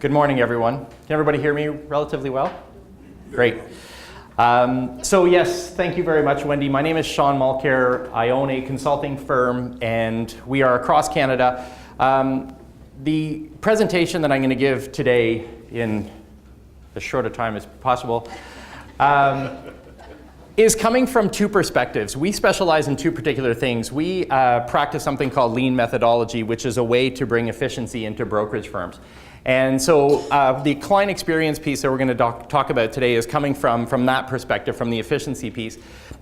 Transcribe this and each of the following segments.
Good morning, everyone. Can everybody hear me relatively well? Great. So yes, thank you very much, Wendy. My name is Sean Mulcair. I own a consulting firm, and we are across Canada. The presentation that I'm going to give today in as short a time as possible is coming from two perspectives. We specialize in two particular things. We practice something called lean methodology, which is a way to bring efficiency into brokerage firms. And so the client experience piece that we're going to talk about today is coming from that perspective, from the efficiency piece.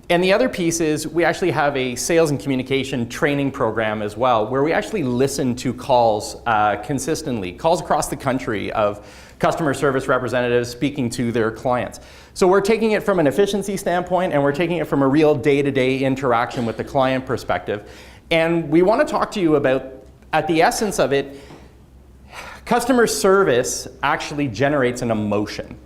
And the other piece is we actually have a sales and communication training program as well, where we actually listen to calls consistently, calls across the country of customer service representatives speaking to their clients. So we're taking it from an efficiency standpoint, and we're taking it from a real day-to-day interaction with the client perspective. And we want to talk to you about, at the essence of it, customer service actually generates an emotion.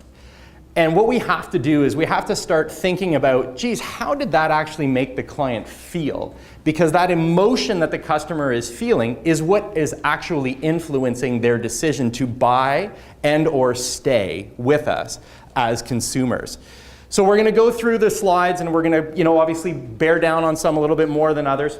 And what we have to do is we have to start thinking about, geez, how did that actually make the client feel? Because that emotion that the customer is feeling is what is actually influencing their decision to buy and or stay with us as consumers. So we're going to go through the slides, and we're going to, obviously bear down on some a little bit more than others.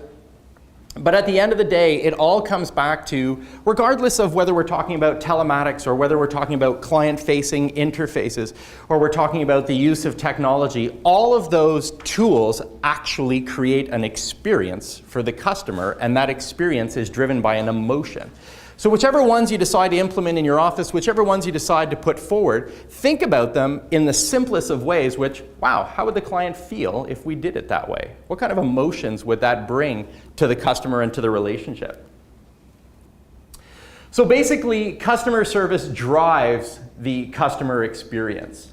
But at the end of the day, it all comes back to, regardless of whether we're talking about telematics or whether we're talking about client-facing interfaces or we're talking about the use of technology, all of those tools actually create an experience for the customer, and that experience is driven by an emotion. So whichever ones you decide to implement in your office, whichever ones you decide to put forward, think about them in the simplest of ways, which, wow, how would the client feel if we did it that way? What kind of emotions would that bring to the customer and to the relationship? So basically, customer service drives the customer experience.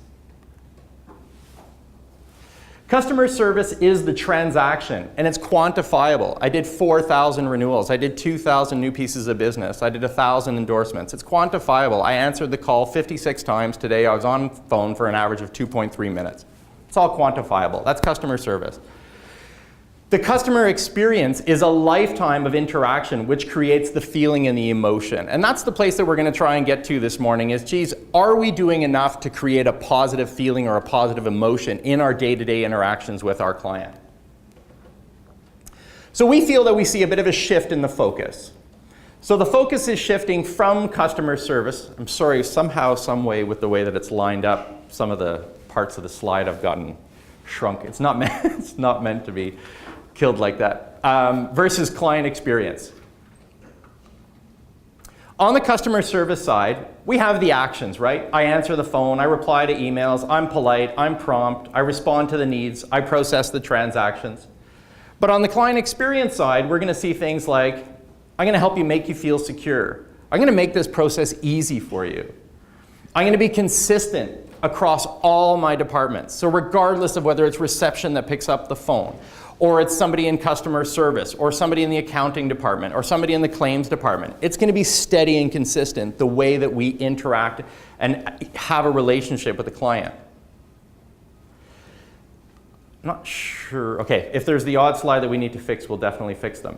Customer service is the transaction, and it's quantifiable. I did 4,000 renewals. I did 2,000 new pieces of business. I did 1,000 endorsements. It's quantifiable. I answered the call 56 times today. I was on phone for an average of 2.3 minutes. It's all quantifiable. That's customer service. The customer experience is a lifetime of interaction, which creates the feeling and the emotion. And that's the place that we're going to try and get to this morning is, geez, are we doing enough to create a positive feeling or a positive emotion in our day-to-day interactions with our client? So we feel that we see a bit of a shift in the focus. So the focus is shifting from customer service. I'm sorry, somehow, some way with the way that it's lined up, some of the parts of the slide have gotten shrunk. It's not meant to be killed like that, versus client experience. On the customer service side, we have the actions, right? I answer the phone, I reply to emails, I'm polite, I'm prompt, I respond to the needs, I process the transactions. But on the client experience side, we're going to see things like, I'm going to help you make you feel secure. I'm going to make this process easy for you. I'm going to be consistent across all my departments. So regardless of whether it's reception that picks up the phone, or it's somebody in customer service, or somebody in the accounting department, or somebody in the claims department, it's going to be steady and consistent the way that we interact and have a relationship with the client. I'm not sure. Okay, if there's the odd slide that we need to fix, we'll definitely fix them.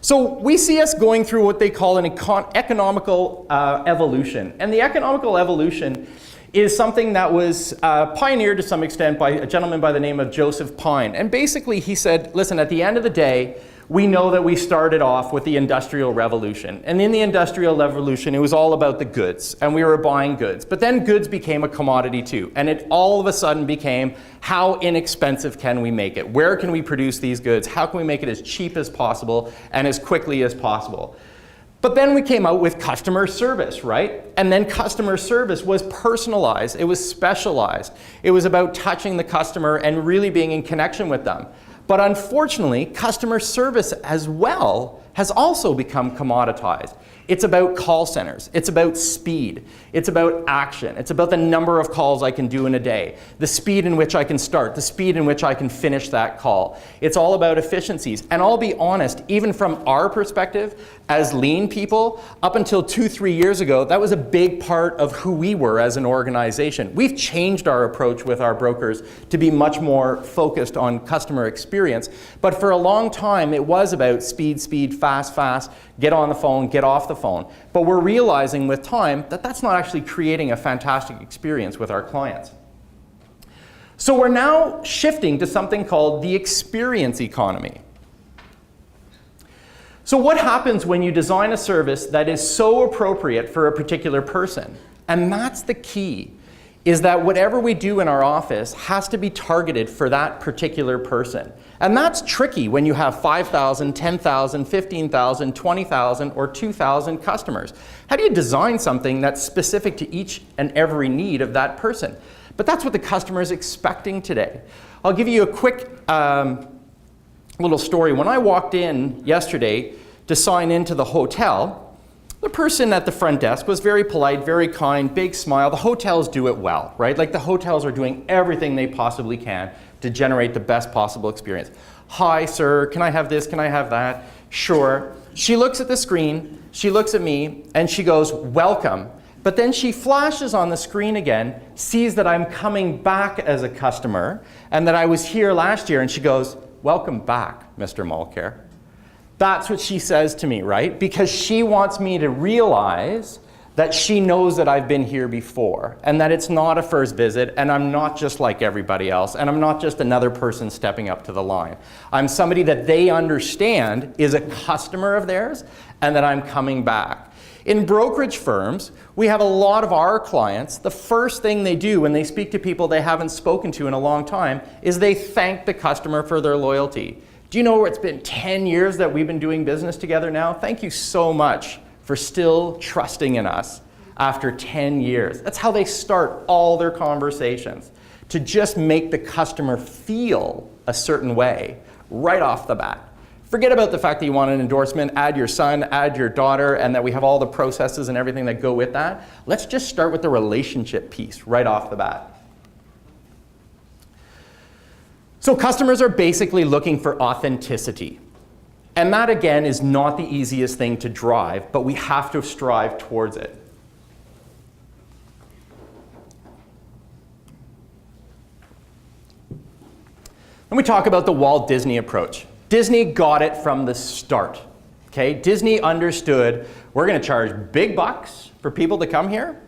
So we see us going through what they call an economical evolution. And the economical evolution is something that was pioneered to some extent by a gentleman by the name of Joseph Pine. And basically he said, listen, at the end of the day, we know that we started off with the Industrial Revolution. And in the Industrial Revolution, it was all about the goods, and we were buying goods. But then goods became a commodity too. And it all of a sudden became, how inexpensive can we make it? Where can we produce these goods? How can we make it as cheap as possible and as quickly as possible? But then we came out with customer service, right? And then customer service was personalized. It was specialized. It was about touching the customer and really being in connection with them. But unfortunately, customer service as well has also become commoditized. It's about call centers. It's about speed. It's about action. It's about the number of calls I can do in a day, the speed in which I can start, the speed in which I can finish that call. It's all about efficiencies. And I'll be honest, even from our perspective, as lean people, up until 2-3 years ago, that was a big part of who we were as an organization. We've changed our approach with our brokers to be much more focused on customer experience. But for a long time, it was about speed, fast, fast, get on the phone, get off the phone. But we're realizing with time that that's not actually creating a fantastic experience with our clients. So we're now shifting to something called the experience economy. So what happens when you design a service that is so appropriate for a particular person? And that's the key, is that whatever we do in our office has to be targeted for that particular person. And that's tricky when you have 5,000, 10,000, 15,000, 20,000, or 2,000 customers. How do you design something that's specific to each and every need of that person? But that's what the customer is expecting today. I'll give you a quick little story. When I walked in yesterday to sign into the hotel, the person at the front desk was very polite, very kind, big smile. The hotels do it well, right? Like the hotels are doing everything they possibly can to generate the best possible experience. Hi, sir, can I have this? Can I have that? Sure. She looks at the screen, she looks at me, and she goes, welcome. But then she flashes on the screen again, sees that I'm coming back as a customer, and that I was here last year, and she goes, welcome back, Mr. Mulcair. That's what she says to me, right? Because she wants me to realize that she knows that I've been here before, and that it's not a first visit, and I'm not just like everybody else, and I'm not just another person stepping up to the line. I'm somebody that they understand is a customer of theirs, and that I'm coming back. In brokerage firms, we have a lot of our clients, the first thing they do when they speak to people they haven't spoken to in a long time is they thank the customer for their loyalty. Do you know it's been 10 years that we've been doing business together now? Thank you so much for still trusting in us after 10 years. That's how they start all their conversations, to just make the customer feel a certain way right off the bat. Forget about the fact that you want an endorsement, add your son, add your daughter, and that we have all the processes and everything that go with that. Let's just start with the relationship piece right off the bat. So customers are basically looking for authenticity. And that, again, is not the easiest thing to drive, but we have to strive towards it. Then we talk about the Walt Disney approach. Disney got it from the start. Okay? Disney understood we're going to charge big bucks for people to come here,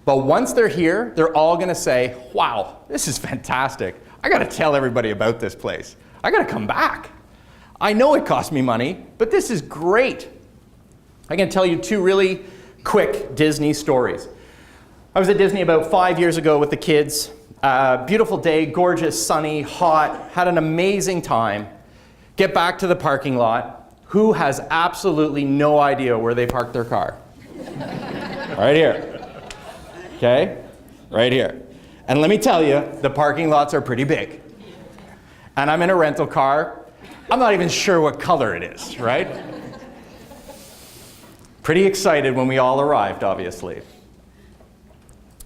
but once they're here, they're all going to say, wow, this is fantastic. I got to tell everybody about this place. I got to come back. I know it cost me money, but this is great. I can tell you two really quick Disney stories. I was at Disney about 5 years ago with the kids. Beautiful day, gorgeous, sunny, hot, had an amazing time. Get back to the parking lot. Who has absolutely no idea where they parked their car? Right here. Okay? Right here. And let me tell you, the parking lots are pretty big. And I'm in a rental car. I'm not even sure what color it is, right? Pretty excited when we all arrived, obviously.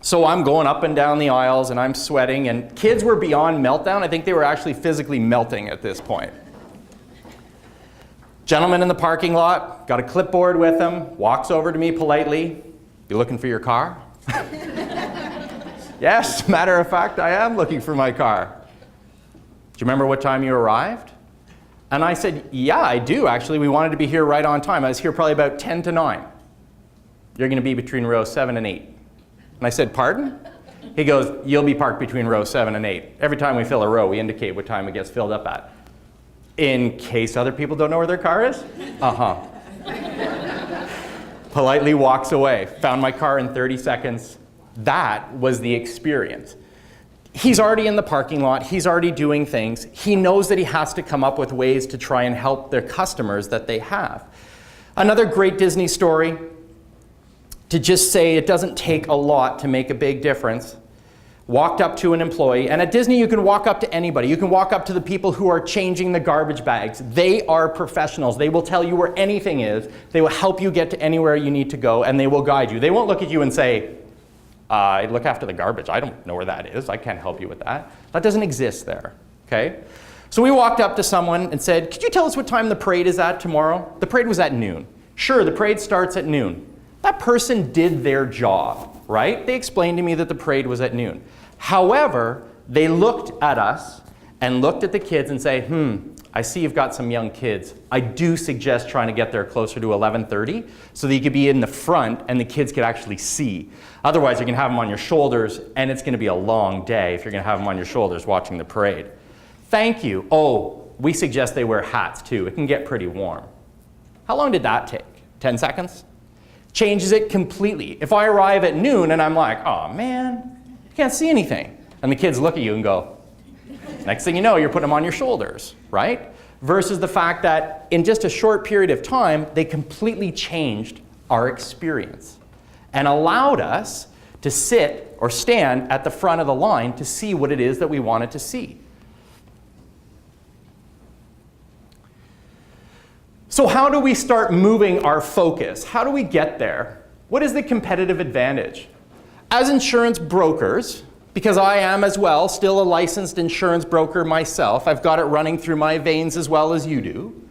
So I'm going up and down the aisles and I'm sweating, and kids were beyond meltdown. I think they were actually physically melting at this point. Gentleman in the parking lot, got a clipboard with him, walks over to me politely. You looking for your car? Yes, matter of fact, I am looking for my car. Do you remember what time you arrived? And I said, yeah, I do, actually. We wanted to be here right on time. I was here probably about 10 to 9. You're going to be between row 7 and 8. And I said, pardon? He goes, you'll be parked between row 7 and 8. Every time we fill a row, we indicate what time it gets filled up at. In case other people don't know where their car is? Uh-huh. Politely walks away. Found my car in 30 seconds. That was the experience. He's already in the parking lot. He's already doing things. He knows that he has to come up with ways to try and help their customers that they have. Another great Disney story, to just say it doesn't take a lot to make a big difference. Walked up to an employee, and at Disney you can walk up to anybody. You can walk up to the people who are changing the garbage bags. They are professionals. They will tell you where anything is. They will help you get to anywhere you need to go, and they will guide you. They won't look at you and say, I look after the garbage. I don't know where that is. I can't help you with that. That doesn't exist there, okay? So we walked up to someone and said, could you tell us what time the parade is at tomorrow? The parade was at noon. Sure, the parade starts at noon. That person did their job, right? They explained to me that the parade was at noon. However, they looked at us and looked at the kids and say, I see you've got some young kids. I do suggest trying to get there closer to 11:30 so that you could be in the front and the kids could actually see. Otherwise, you can have them on your shoulders, and it's going to be a long day if you're going to have them on your shoulders watching the parade. Thank you. Oh, we suggest they wear hats too. It can get pretty warm. How long did that take? 10 seconds? Changes it completely. If I arrive at noon and I'm like, oh man, you can't see anything. And the kids look at you and go, next thing you know, you're putting them on your shoulders, right? Versus the fact that in just a short period of time, they completely changed our experience and allowed us to sit or stand at the front of the line to see what it is that we wanted to see. So how do we start moving our focus? How do we get there? What is the competitive advantage? As insurance brokers, because I am as well still a licensed insurance broker myself, I've got it running through my veins as well as you do,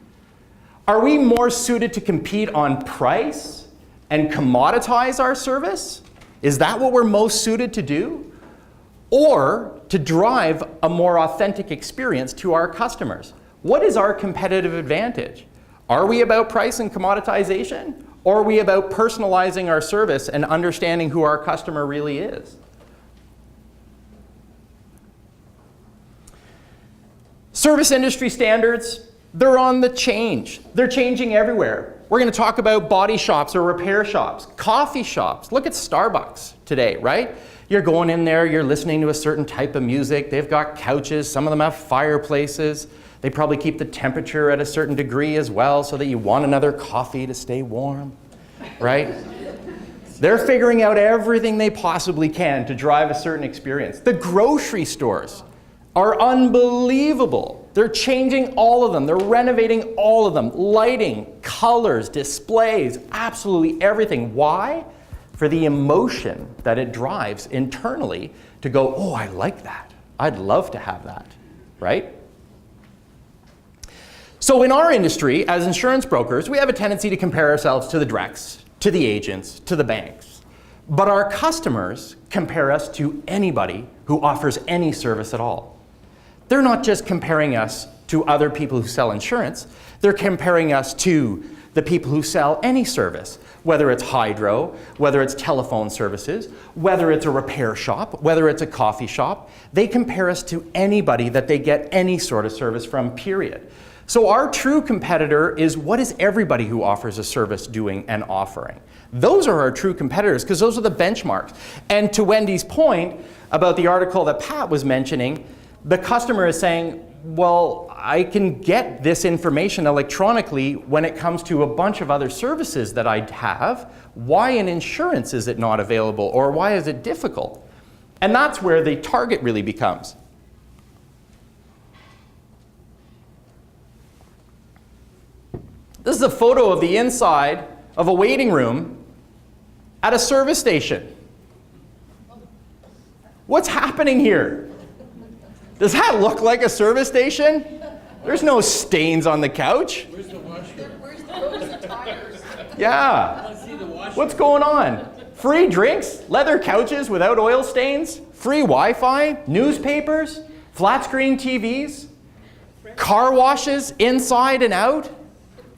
are we more suited to compete on price and commoditize our service? Is that what we're most suited to do? Or to drive a more authentic experience to our customers? What is our competitive advantage? Are we about price and commoditization? Or are we about personalizing our service and understanding who our customer really is? Service industry standards, they're on the change. They're changing everywhere. We're going to talk about body shops or repair shops, coffee shops. Look at Starbucks today, right? You're going in there, you're listening to a certain type of music. They've got couches. Some of them have fireplaces. They probably keep the temperature at a certain degree as well so that you want another coffee to stay warm, right? They're figuring out everything they possibly can to drive a certain experience. The grocery stores are unbelievable. They're changing all of them. They're renovating all of them. Lighting, colors, displays, absolutely everything. Why? For the emotion that it drives internally to go, oh, I like that. I'd love to have that, right? So in our industry, as insurance brokers, we have a tendency to compare ourselves to the directs, to the agents, to the banks. But our customers compare us to anybody who offers any service at all. They're not just comparing us to other people who sell insurance. They're comparing us to the people who sell any service, whether it's hydro, whether it's telephone services, whether it's a repair shop, whether it's a coffee shop. They compare us to anybody that they get any sort of service from, period. So our true competitor is what is everybody who offers a service doing and offering. Those are our true competitors because those are the benchmarks. And to Wendy's point about the article that Pat was mentioning, the customer is saying, well, I can get this information electronically when it comes to a bunch of other services that I have. Why in insurance is it not available, or why is it difficult? And that's where the target really becomes. This is a photo of the inside of a waiting room at a service station. What's happening here? Does that look like a service station? There's no stains on the couch. Where's the washroom? Where's the tires? Yeah. What's going on? Free drinks, leather couches without oil stains, free Wi-Fi, newspapers, flat screen TVs, car washes inside and out,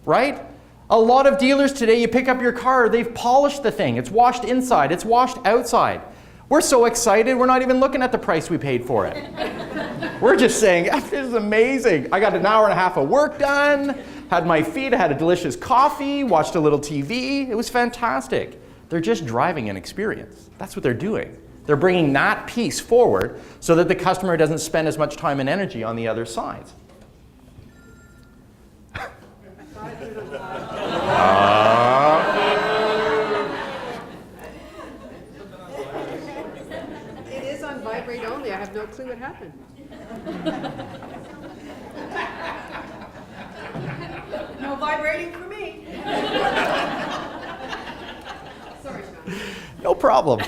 right? A lot of dealers today, you pick up your car, they've polished the thing. It's washed inside, it's washed outside. We're so excited, we're not even looking at the price we paid for it. We're just saying, this is amazing. I got an hour and a half of work done, had my feet, I had a delicious coffee, watched a little TV. It was fantastic. They're just driving an experience. That's what they're doing. They're bringing that piece forward so that the customer doesn't spend as much time and energy on the other sides. It is on vibrate only. I have no clue what happened. No vibrating for me. Sorry, Sean. No problem.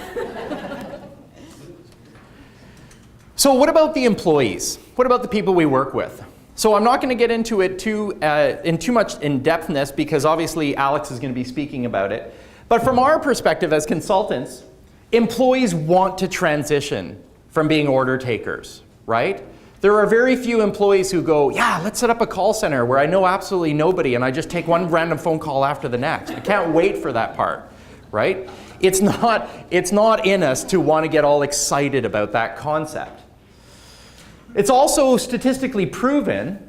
So what about the employees? What about the people we work with? So I'm not going to get into it too much in-depthness because obviously Alex is going to be speaking about it. But from our perspective as consultants, employees want to transition from being order takers, right? There are very few employees who go, yeah, let's set up a call center where I know absolutely nobody and I just take one random phone call after the next. I can't wait for that part, right? It's not in us to want to get all excited about that concept. It's also statistically proven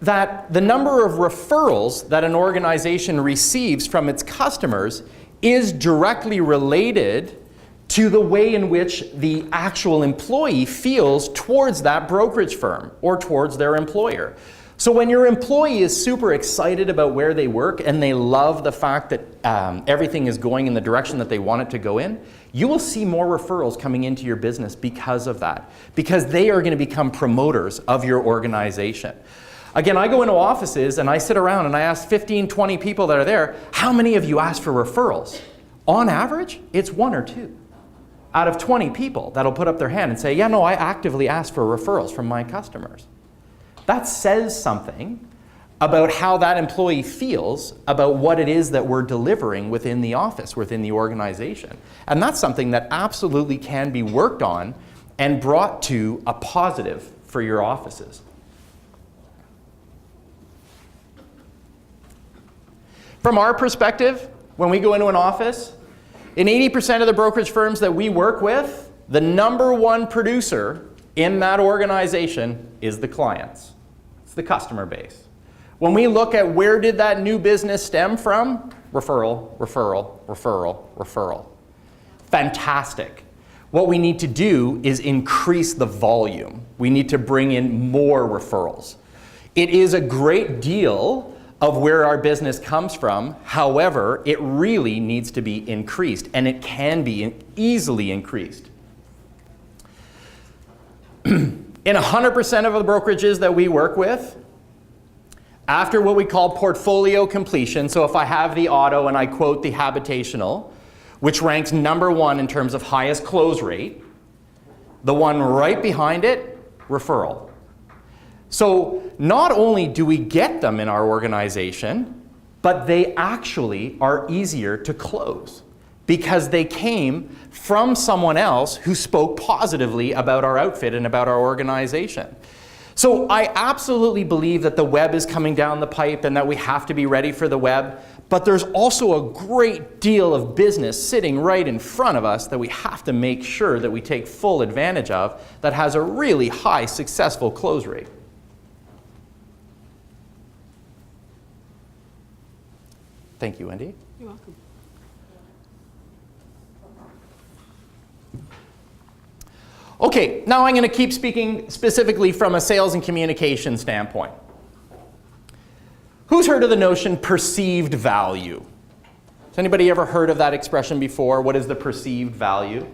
that the number of referrals that an organization receives from its customers is directly related to the way in which the actual employee feels towards that brokerage firm or towards their employer. So when your employee is super excited about where they work and they love the fact that everything is going in the direction that they want it to go in, you will see more referrals coming into your business because of that, because they are going to become promoters of your organization. Again, I go into offices and I sit around and I ask 15, 20 people that are there, how many of you ask for referrals? On average, it's 1 or 2 out of 20 people that'll put up their hand and say, yeah, no, I actively ask for referrals from my customers. That says something about how that employee feels about what it is that we're delivering within the office, within the organization. And that's something that absolutely can be worked on and brought to a positive for your offices. From our perspective, when we go into an office, in 80% of the brokerage firms that we work with, the number one producer in that organization is the clients. It's the customer base. When we look at where did that new business stem from, referral, referral, referral, referral. Fantastic. What we need to do is increase the volume. We need to bring in more referrals. It is a great deal of where our business comes from. However, it really needs to be increased, and it can be easily increased. In 100% of the brokerages that we work with, after what we call portfolio completion, so if I have the auto and I quote the habitational, which ranks number 1 in terms of highest close rate, the one right behind it, referral. So not only do we get them in our organization, but they actually are easier to close because they came from someone else who spoke positively about our outfit and about our organization. So I absolutely believe that the web is coming down the pipe and that we have to be ready for the web, but there's also a great deal of business sitting right in front of us that we have to make sure that we take full advantage of that has a really high successful close rate. Thank you, Wendy. You're welcome. Okay, now I'm going to keep speaking specifically from a sales and communication standpoint. Who's heard of the notion perceived value? Has anybody ever heard of that expression before? What is the perceived value?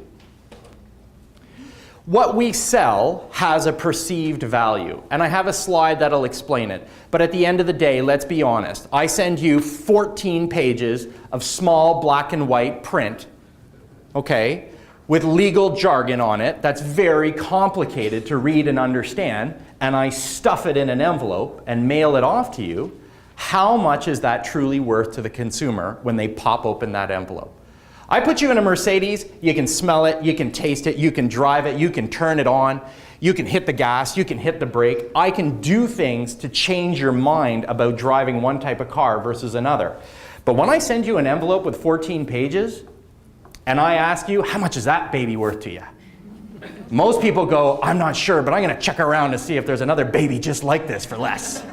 What we sell has a perceived value, and I have a slide that'll explain it. But at the end of the day, let's be honest. I send you 14 pages of small black and white print, okay, with legal jargon on it that's very complicated to read and understand, and I stuff it in an envelope and mail it off to you. How much is that truly worth to the consumer when they pop open that envelope? I put you in a Mercedes, you can smell it, you can taste it, you can drive it, you can turn it on, you can hit the gas, you can hit the brake. I can do things to change your mind about driving one type of car versus another. But when I send you an envelope with 14 pages, and I ask you, how much is that baby worth to you? Most people go, I'm not sure, but I'm going to check around to see if there's another baby just like this for less.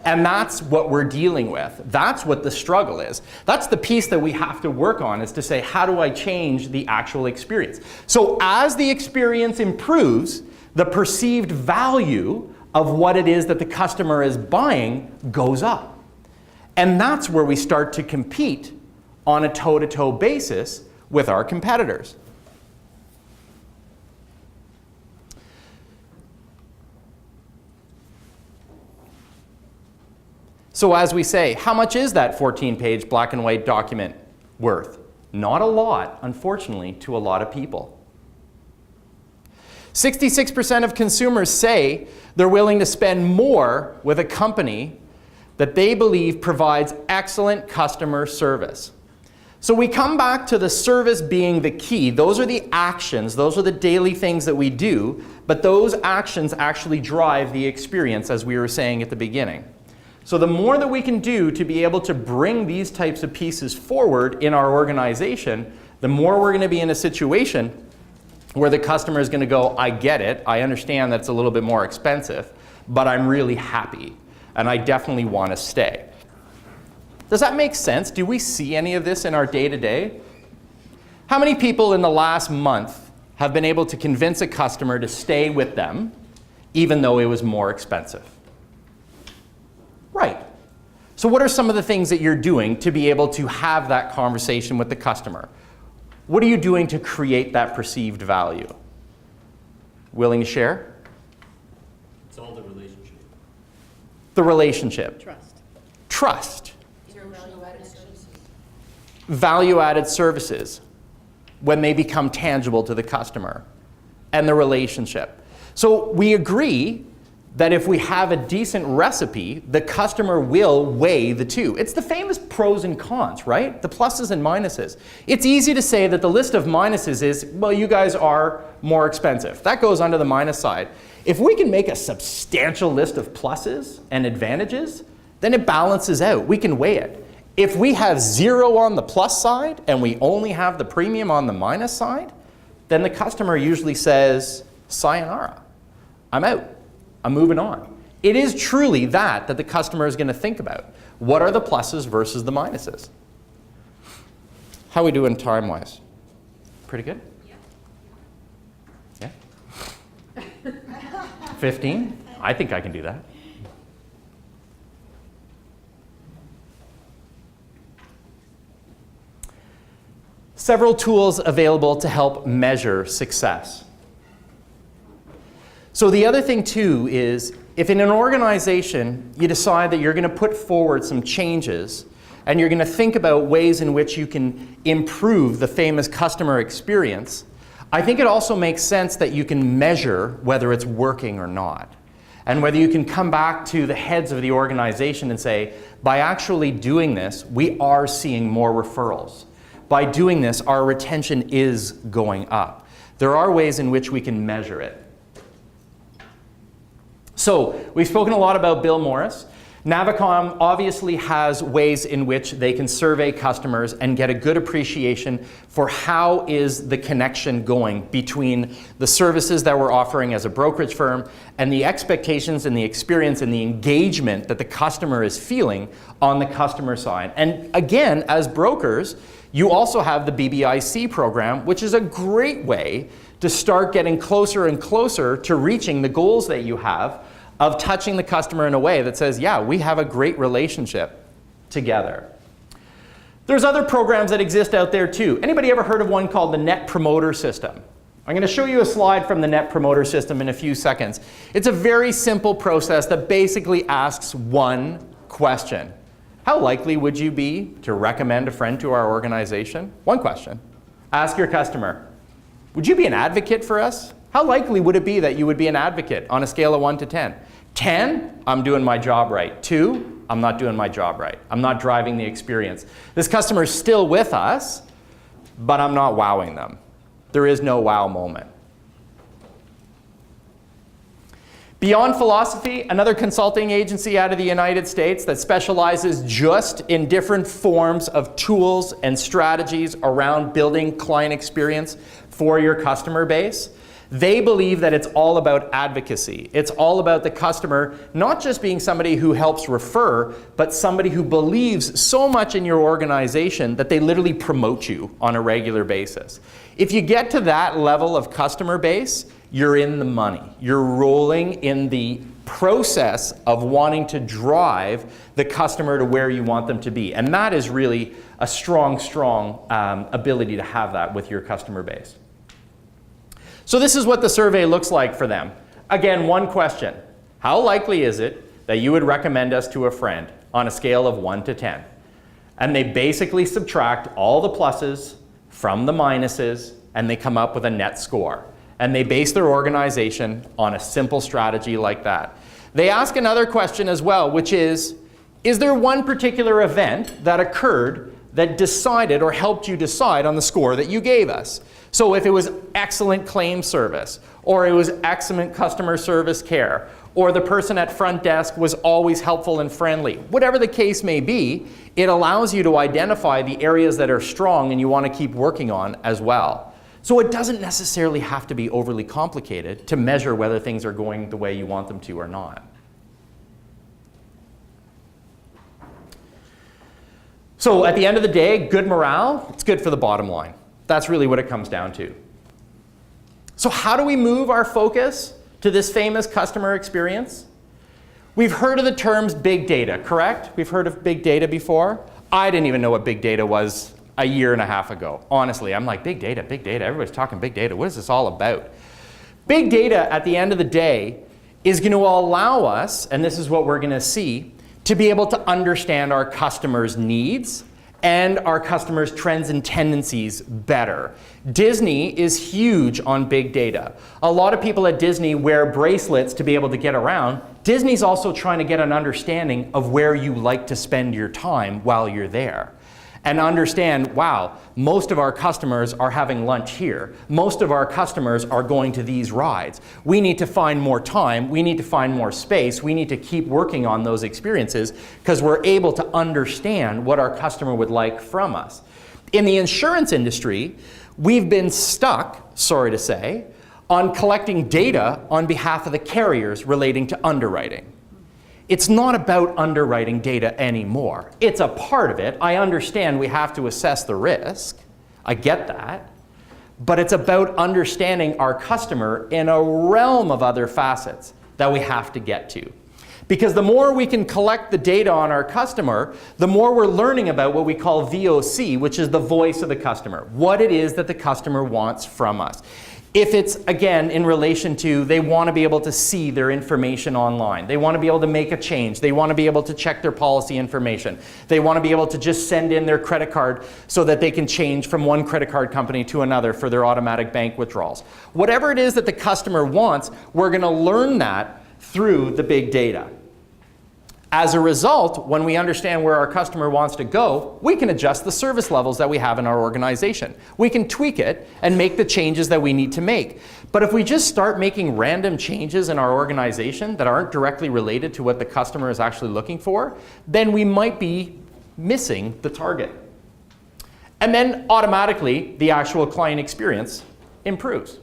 And that's what we're dealing with. That's what the struggle is. That's the piece that we have to work on, is to say, how do I change the actual experience? So as the experience improves, the perceived value of what it is that the customer is buying goes up. And that's where we start to compete on a toe-to-toe basis with our competitors. So as we say, how much is that 14-page black and white document worth? Not a lot, unfortunately, to a lot of people. 66% of consumers say they're willing to spend more with a company that they believe provides excellent customer service. So we come back to the service being the key. Those are the actions, those are the daily things that we do, but those actions actually drive the experience, as we were saying at the beginning. So the more that we can do to be able to bring these types of pieces forward in our organization, the more we're going to be in a situation where the customer is going to go, I get it, I understand that it's a little bit more expensive, but I'm really happy, and I definitely want to stay. Does that make sense? Do we see any of this in our day-to-day? How many people in the last month have been able to convince a customer to stay with them even though it was more expensive? Right. So what are some of the things that you're doing to be able to have that conversation with the customer? What are you doing to create that perceived value? Willing to share? It's all the relationship. The relationship. Trust. Trust. Value-added services when they become tangible to the customer, and the relationship. So we agree that if we have a decent recipe, the customer will weigh the two. It's the famous pros and cons, right? The pluses and minuses. It's easy to say that the list of minuses is, well, you guys are more expensive. That goes under the minus side. If we can make a substantial list of pluses and advantages, then it balances out. We can weigh it. If we have 0 on the plus side and we only have the premium on the minus side, then the customer usually says, sayonara, I'm out, I'm moving on. It is truly that the customer is going to think about. What are the pluses versus the minuses? How are we doing time-wise? Pretty good? Yeah. Yeah? 15? I think I can do that. Several tools available to help measure success. So the other thing too is, if in an organization you decide that you're going to put forward some changes and you're going to think about ways in which you can improve the famous customer experience, I think it also makes sense that you can measure whether it's working or not. And whether you can come back to the heads of the organization and say, by actually doing this, we are seeing more referrals. By doing this, our retention is going up. There are ways in which we can measure it. So we've spoken a lot about Bill Morris. Navicom obviously has ways in which they can survey customers and get a good appreciation for how is the connection going between the services that we're offering as a brokerage firm and the expectations and the experience and the engagement that the customer is feeling on the customer side. And again, as brokers, you also have the BBIC program, which is a great way to start getting closer and closer to reaching the goals that you have of touching the customer in a way that says, yeah, we have a great relationship together. There's other programs that exist out there too. Anybody ever heard of one called the Net Promoter System? I'm going to show you a slide from the Net Promoter System in a few seconds. It's a very simple process that basically asks one question. How likely would you be to recommend a friend to our organization? One question. Ask your customer, would you be an advocate for us? How likely would it be that you would be an advocate on a scale of 1 to 10? 10, I'm doing my job right. 2, I'm not doing my job right. I'm not driving the experience. This customer is still with us, but I'm not wowing them. There is no wow moment. Beyond Philosophy, another consulting agency out of the United States that specializes just in different forms of tools and strategies around building client experience for your customer base. They believe that it's all about advocacy. It's all about the customer not just being somebody who helps refer, but somebody who believes so much in your organization that they literally promote you on a regular basis. If you get to that level of customer base, you're in the money. You're rolling in the process of wanting to drive the customer to where you want them to be. And that is really a strong ability to have that with your customer base. So this is what the survey looks like for them. Again, one question. How likely is it that you would recommend us to a friend on a scale of 1 to 10? And they basically subtract all the pluses from the minuses, and they come up with a net score. And they base their organization on a simple strategy like that. They ask another question as well, which is there one particular event that occurred that decided or helped you decide on the score that you gave us. So if it was excellent claim service, or it was excellent customer service care, or the person at front desk was always helpful and friendly, whatever the case may be, it allows you to identify the areas that are strong and you want to keep working on as well. So it doesn't necessarily have to be overly complicated to measure whether things are going the way you want them to or not. So at the end of the day, good morale, it's good for the bottom line. That's really what it comes down to. So how do we move our focus to this famous customer experience? We've heard of the terms big data, correct? We've heard of big data before. I didn't even know what big data was a year and a half ago. Honestly, I'm like, big data, everybody's talking big data. What is this all about? Big data, at the end of the day, is going to allow us, and this is what we're going to see, to be able to understand our customers' needs and our customers' trends and tendencies better. Disney is huge on big data. A lot of people at Disney wear bracelets to be able to get around. Disney's also trying to get an understanding of where you like to spend your time while you're there. And understand, wow, most of our customers are having lunch here. Most of our customers are going to these rides. We need to find more time. We need to find more space. We need to keep working on those experiences because we're able to understand what our customer would like from us. In the insurance industry, we've been stuck, sorry to say, on collecting data on behalf of the carriers relating to underwriting. It's not about underwriting data anymore. It's a part of it. I understand we have to assess the risk. I get that. But it's about understanding our customer in a realm of other facets that we have to get to. Because the more we can collect the data on our customer, the more we're learning about what we call VOC, which is the voice of the customer, what it is that the customer wants from us. If it's, again, in relation to they want to be able to see their information online. They want to be able to make a change. They want to be able to check their policy information. They want to be able to just send in their credit card so that they can change from one credit card company to another for their automatic bank withdrawals. Whatever it is that the customer wants, we're going to learn that through the big data. As a result, when we understand where our customer wants to go, we can adjust the service levels that we have in our organization. We can tweak it and make the changes that we need to make. But if we just start making random changes in our organization that aren't directly related to what the customer is actually looking for, then we might be missing the target. And then automatically, the actual client experience improves.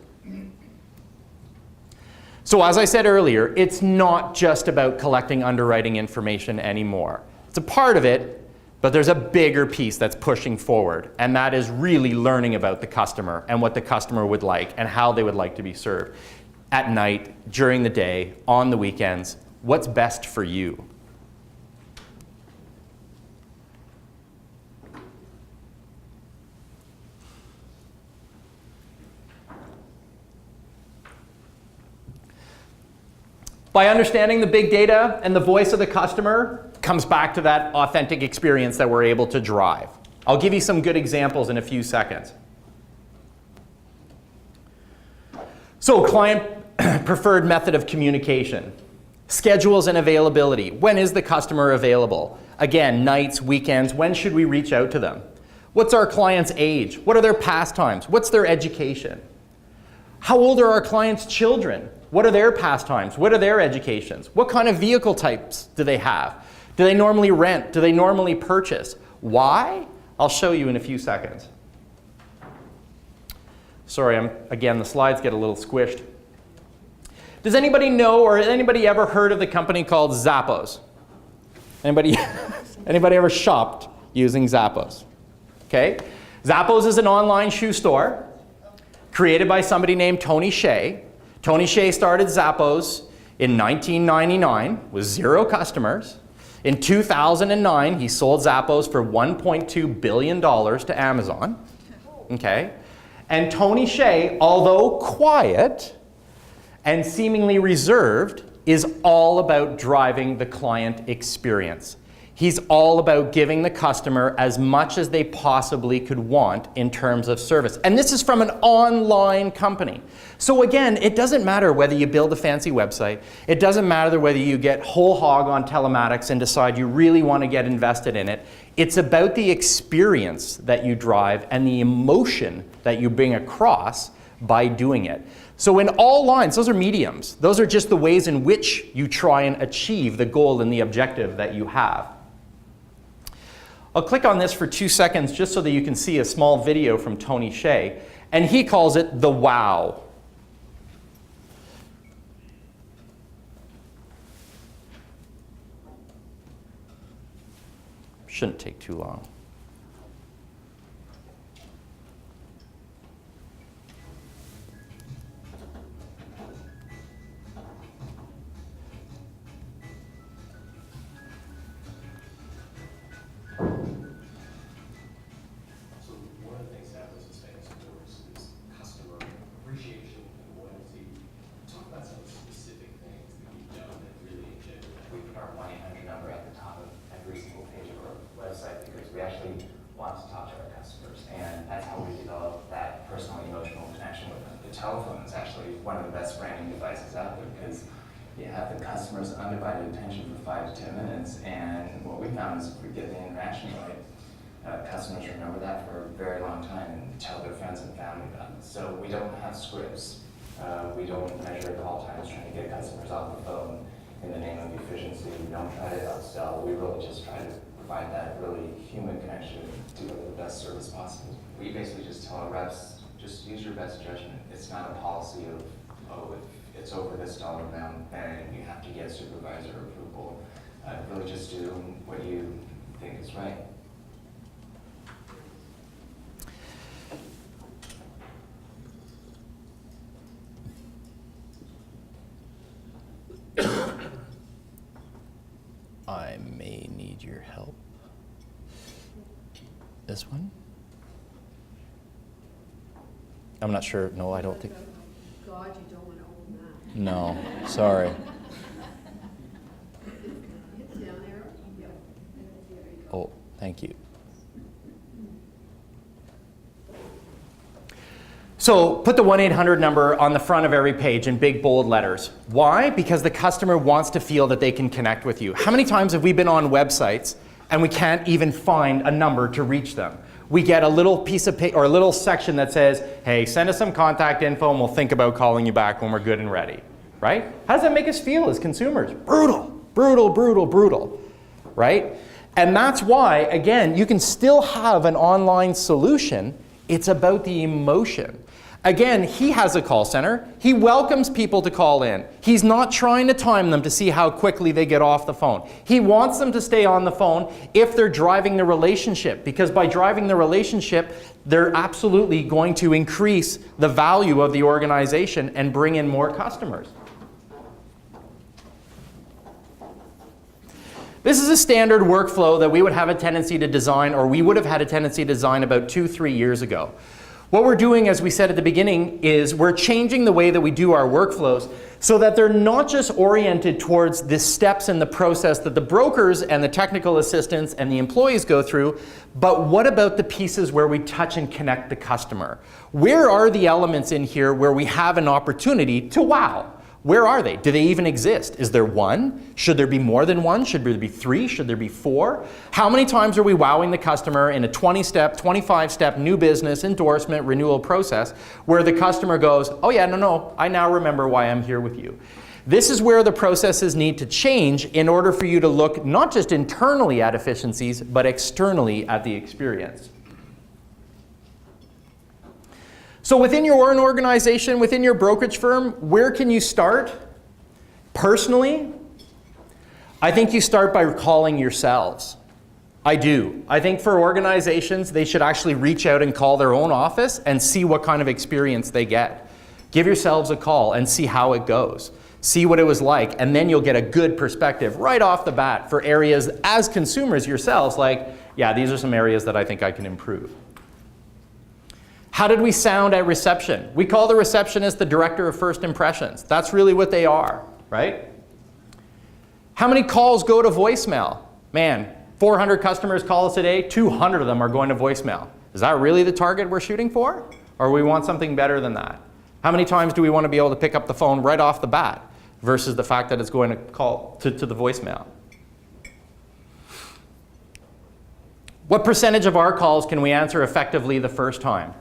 So as I said earlier, it's not just about collecting underwriting information anymore. It's a part of it, but there's a bigger piece that's pushing forward, and that is really learning about the customer and what the customer would like and how they would like to be served at night, during the day, on the weekends. What's best for you? By understanding the big data and the voice of the customer comes back to that authentic experience that we're able to drive. I'll give you some good examples in a few seconds. So client preferred method of communication. Schedules and availability. When is the customer available? Again, nights, weekends, when should we reach out to them? What's our client's age? What are their pastimes? What's their education? How old are our clients' children? What are their pastimes? What are their educations? What kind of vehicle types do they have? Do they normally rent? Do they normally purchase? Why? I'll show you in a few seconds. Sorry, again, the slides get a little squished. Does anybody know or anybody ever heard of the company called Zappos? Anybody ever shopped using Zappos? Okay. Zappos is an online shoe store created by somebody named Tony Hsieh. Tony Hsieh started Zappos in 1999 with 0 customers. In 2009, he sold Zappos for $1.2 billion to Amazon. Okay? And Tony Hsieh, although quiet and seemingly reserved, is all about driving the client experience. He's all about giving the customer as much as they possibly could want in terms of service. And this is from an online company. So again, it doesn't matter whether you build a fancy website. It doesn't matter whether you get whole hog on telematics and decide you really want to get invested in it. It's about the experience that you drive and the emotion that you bring across by doing it. So in all lines, those are mediums. Those are just the ways in which you try and achieve the goal and the objective that you have. I'll click on this for 2 seconds just so that you can see a small video from Tony Hsieh, and he calls it the wow. Shouldn't take too long. So one of the things that was famous towards is customer appreciation and loyalty. Talk about some of the specific things that you've done that really engender that. We put our 1-800 number at the top of every single page of our website because we actually want to talk to our customers, and that's how we develop that personal emotional connection with them. The telephone is actually one of the best branding devices out there because you have the customer's undivided attention for 5 to 10 minutes, and what we found is if we get the interaction right, customers remember that for a very long time and tell their friends and family about it. So we don't have scripts. We don't measure call times trying to get customers off the phone in the name of efficiency. We don't try to outsell. We really just try to provide that really human connection to deliver the best service possible. We basically just tell our reps, just use your best judgment. It's not a policy of, oh, if it's over this dollar amount, then you have to get supervisor approval. Really just do what you think is right. I may need your help. This one? I'm not sure. No, I don't think. God, you don't want to open that. No, sorry. Hit the down arrow. Yeah. There you go. Oh, thank you. So put the 1-800 number on the front of every page in big bold letters. Why? Because the customer wants to feel that they can connect with you. How many times have we been on websites and we can't even find a number to reach them? We get a little piece of paper or a little section that says, hey, send us some contact info and we'll think about calling you back when we're good and ready, right? How does that make us feel as consumers? Brutal, brutal, brutal, brutal, right? And that's why, again, you can still have an online solution. It's about the emotion. Again, he has a call center. He welcomes people to call in. He's not trying to time them to see how quickly they get off the phone. He wants them to stay on the phone if they're driving the relationship, because by driving the relationship, they're absolutely going to increase the value of the organization and bring in more customers. This is a standard workflow that we would have a tendency to design, or we would have had a tendency to design about 2-3 years ago. What we're doing, as we said at the beginning, is we're changing the way that we do our workflows so that they're not just oriented towards the steps in the process that the brokers and the technical assistants and the employees go through, but what about the pieces where we touch and connect the customer? Where are the elements in here where we have an opportunity to wow? Where are they? Do they even exist? Is there one? Should there be more than one? Should there be 3? Should there be 4? How many times are we wowing the customer in a 20-step, 25-step new business endorsement renewal process where the customer goes, oh yeah, no, I now remember why I'm here with you. This is where the processes need to change in order for you to look not just internally at efficiencies, but externally at the experience. So within your own organization, within your brokerage firm, where can you start? Personally, I think you start by calling yourselves. I do. I think for organizations, they should actually reach out and call their own office and see what kind of experience they get. Give yourselves a call and see how it goes. See what it was like, and then you'll get a good perspective right off the bat for areas as consumers yourselves, like, yeah, these are some areas that I think I can improve. How did we sound at reception? We call the receptionist the director of first impressions. That's really what they are, right? How many calls go to voicemail? Man, 400 customers call us today, 200 of them are going to voicemail. Is that really the target we're shooting for? Or we want something better than that? How many times do we want to be able to pick up the phone right off the bat versus the fact that it's going to call to the voicemail? What percentage of our calls can we answer effectively the first time?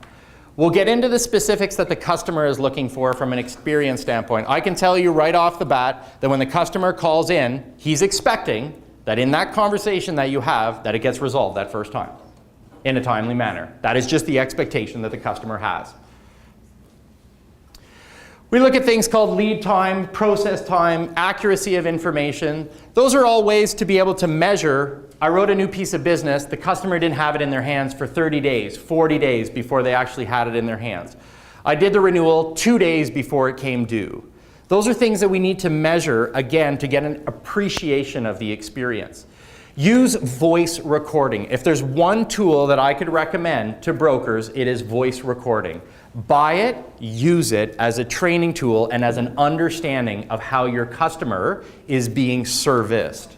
We'll get into the specifics that the customer is looking for from an experience standpoint. I can tell you right off the bat that when the customer calls in, he's expecting that in that conversation that you have, that it gets resolved that first time in a timely manner. That is just the expectation that the customer has. We look at things called lead time, process time, accuracy of information. Those are all ways to be able to measure. I wrote a new piece of business. The customer didn't have it in their hands for 30 days, 40 days before they actually had it in their hands. I did the renewal 2 days before it came due. Those are things that we need to measure, again, to get an appreciation of the experience. Use voice recording. If there's one tool that I could recommend to brokers, it is voice recording. Buy it, use it as a training tool and as an understanding of how your customer is being serviced.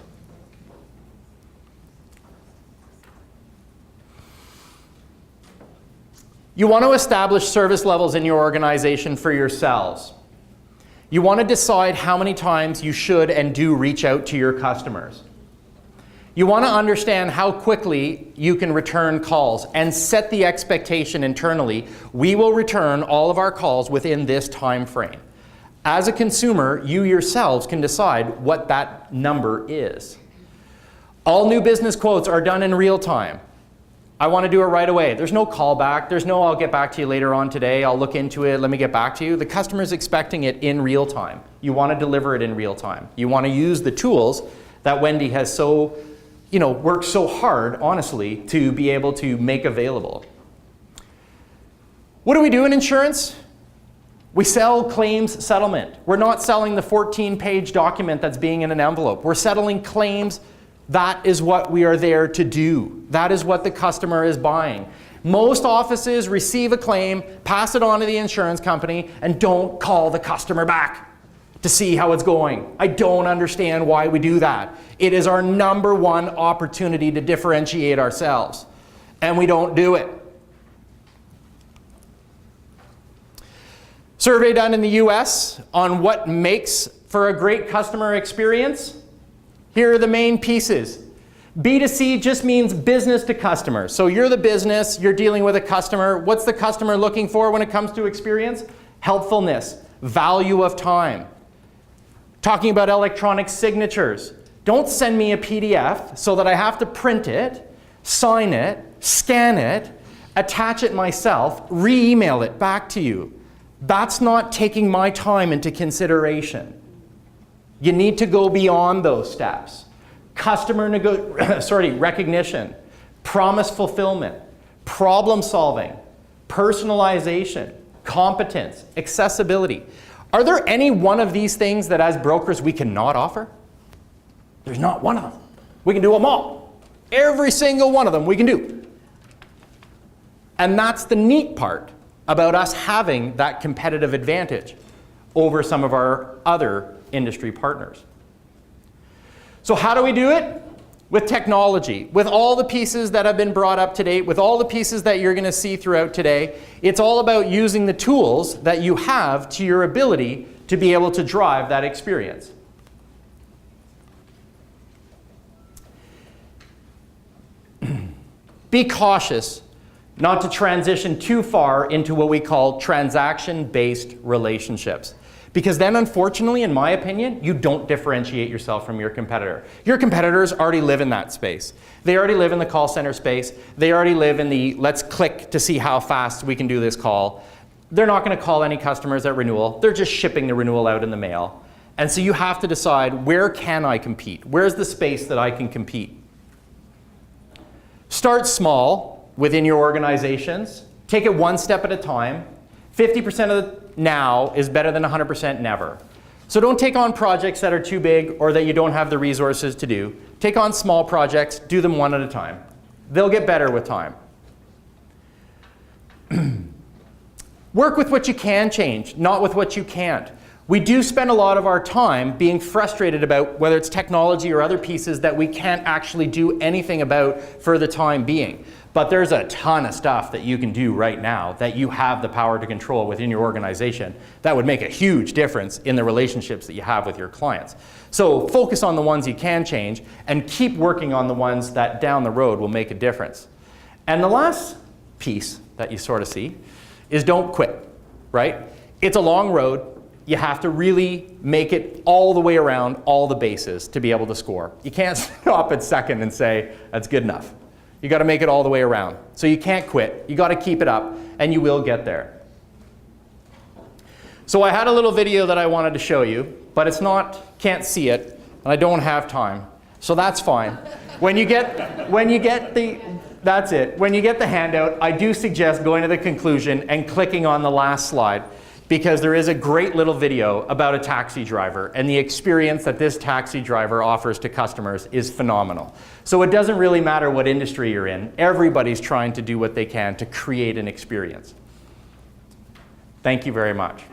You want to establish service levels in your organization for yourselves. You want to decide how many times you should and do reach out to your customers. You want to understand how quickly you can return calls and set the expectation internally. We will return all of our calls within this time frame. As a consumer, you yourselves can decide what that number is. All new business quotes are done in real time. I want to do it right away. There's no callback. There's no I'll get back to you later on today. I'll look into it. Let me get back to you. The customer's expecting it in real time. You want to deliver it in real time. You want to use the tools that Wendy has worked so hard, honestly, to be able to make available. What do we do in insurance? We sell claims settlement. We're not selling the 14-page document that's being in an envelope. We're settling claims. That is what we are there to do. That is what the customer is buying. Most offices receive a claim, pass it on to the insurance company, and don't call the customer back to see how it's going. I don't understand why we do that. It is our number one opportunity to differentiate ourselves, and we don't do it. Survey done in the US on what makes for a great customer experience. Here are the main pieces. B2C just means business to customer. So you're the business, you're dealing with a customer. What's the customer looking for when it comes to experience? Helpfulness, value of time. Talking about electronic signatures. Don't send me a PDF so that I have to print it, sign it, scan it, attach it myself, re-email it back to you. That's not taking my time into consideration. You need to go beyond those steps. Customer recognition, promise fulfillment, problem solving, personalization, competence, accessibility. Are there any one of these things that as brokers we cannot offer? There's not one of them. We can do them all. Every single one of them we can do. And that's the neat part about us having that competitive advantage over some of our other industry partners. So how do we do it? With technology, with all the pieces that have been brought up to date, with all the pieces that you're going to see throughout today. It's all about using the tools that you have to your ability to be able to drive that experience. Be cautious not to transition too far into what we call transaction-based relationships. Because then, unfortunately, in my opinion, you don't differentiate yourself from your competitor. Your competitors already live in that space. They already live in the call center space. They already live in the let's click to see how fast we can do this call. They're not going to call any customers at renewal. They're just shipping the renewal out in the mail. And so you have to decide, where can I compete? Where's the space that I can compete? Start small within your organizations. Take it one step at a time. 50% of the now is better than 100% never. So don't take on projects that are too big or that you don't have the resources to do. Take on small projects, do them one at a time. They'll get better with time. Work with what you can change, not with what you can't. We do spend a lot of our time being frustrated about whether it's technology or other pieces that we can't actually do anything about for the time being. But there's a ton of stuff that you can do right now that you have the power to control within your organization that would make a huge difference in the relationships that you have with your clients. So focus on the ones you can change and keep working on the ones that down the road will make a difference. And the last piece that you sort of see is don't quit, right? It's a long road. You have to really make it all the way around all the bases to be able to score. You can't stop at second and say, that's good enough. You got to make it all the way around. So you can't quit. You got to keep it up, and you will get there. So I had a little video that I wanted to show you, but it's not, can't see it, and I don't have time. So that's fine. When you get the, that's it. When you get the handout, I do suggest going to the conclusion and clicking on the last slide, because there is a great little video about a taxi driver, and the experience that this taxi driver offers to customers is phenomenal. So it doesn't really matter what industry you're in. Everybody's trying to do what they can to create an experience. Thank you very much.